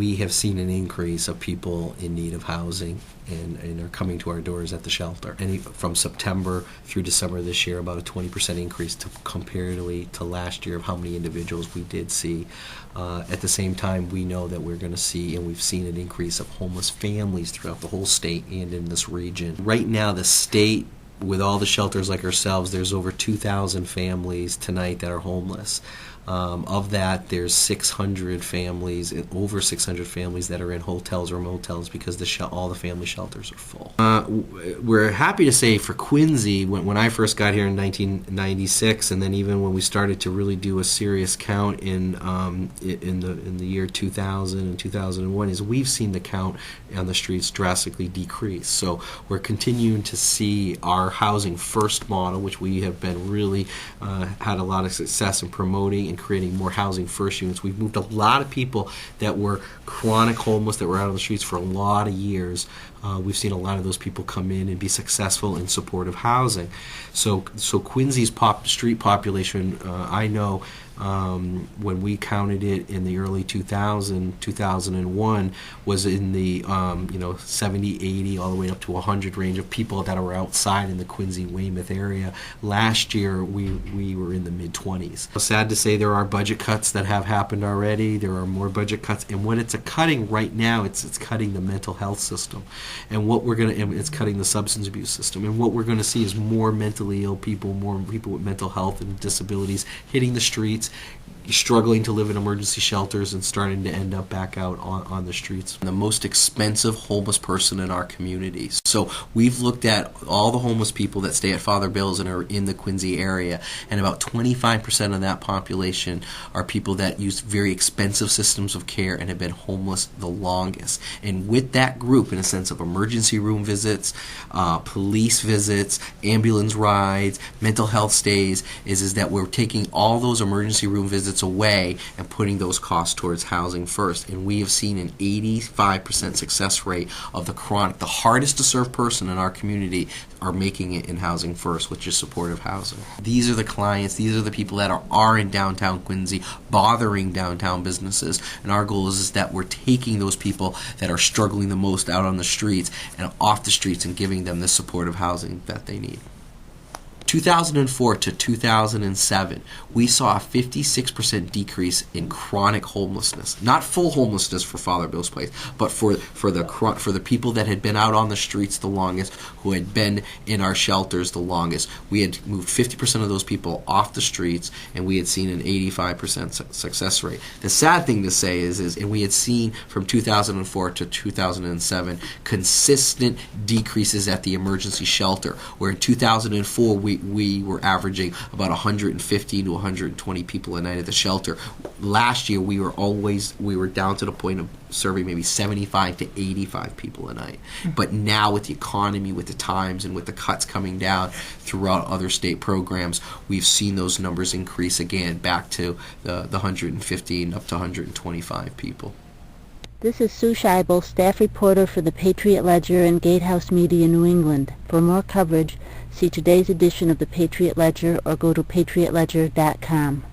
We have seen an increase of people in need of housing and are coming to our doors at the shelter. From September through December this year, about a 20% increase comparatively to last year of how many individuals we did see. At the same time, we know that we're going to see, and we've seen an increase of homeless families throughout the whole state and in this region. Right now, the state, with all the shelters like ourselves, there's over 2,000 families tonight that are homeless. Of that, there's 600 families, over 600 families that are in hotels or motels because all the family shelters are full. We're happy to say for Quincy, when I first got here in 1996, and then even when we started to really do a serious count in the year 2000 and 2001, is we've seen the count on the streets drastically decrease. So we're continuing to see our housing first model, which we have been really had a lot of success in promoting and creating more housing first units. We've moved a lot of people that were chronic homeless, that were out on the streets for a lot of years. We've seen a lot of those people come in and be successful in supportive housing. So Quincy's street population, I know when we counted it in the early 2001, was in the 70, 80, all the way up to 100 range of people that were outside in the Quincy-Weymouth area. Last year, we were in the mid-20s. Sad to say there are budget cuts that have happened already. There are more budget cuts, and what it's cutting right now, it's cutting the mental health system, and it's cutting the substance abuse system. And what we're going to see is more mentally ill people, more people with mental health and disabilities hitting the streets, struggling to live in emergency shelters, and starting to end up back out on the streets. The most expensive homeless person in our community. So we've looked at all the homeless people that stay at Father Bill's and are in the Quincy area, and about 25% of that population are people that use very expensive systems of care and have been homeless the longest. And with that group, in a sense of emergency room visits, police visits, ambulance rides, mental health stays, is that we're taking all those emergency room visits away and putting those costs towards housing first. And we have seen an 85% success rate of the hardest to serve person in our community are making it in housing first, which is supportive housing. These are the clients, these are the people that are in downtown Quincy, bothering downtown businesses. And our goal is that we're taking those people that are struggling the most out on the streets and off the streets and giving them the supportive housing that they need. 2004 to 2007, we saw a 56% decrease in chronic homelessness. Not full homelessness for Father Bill's Place, but for the people that had been out on the streets the longest, who had been in our shelters the longest. We had moved 50% of those people off the streets, and we had seen an 85% success rate. The sad thing to say is and we had seen from 2004 to 2007 consistent decreases at the emergency shelter, where in 2004 we were averaging about 150 to 120 people a night at the shelter. Last year we were down to the point of serving maybe 75 to 85 people a night. But now with the economy, with the times, and with the cuts coming down throughout other state programs, we've seen those numbers increase again back to the 115 up to 125 people. This is Sue Scheibel, staff reporter for the Patriot Ledger and Gatehouse Media New England. For more coverage, see today's edition of the Patriot Ledger or go to patriotledger.com.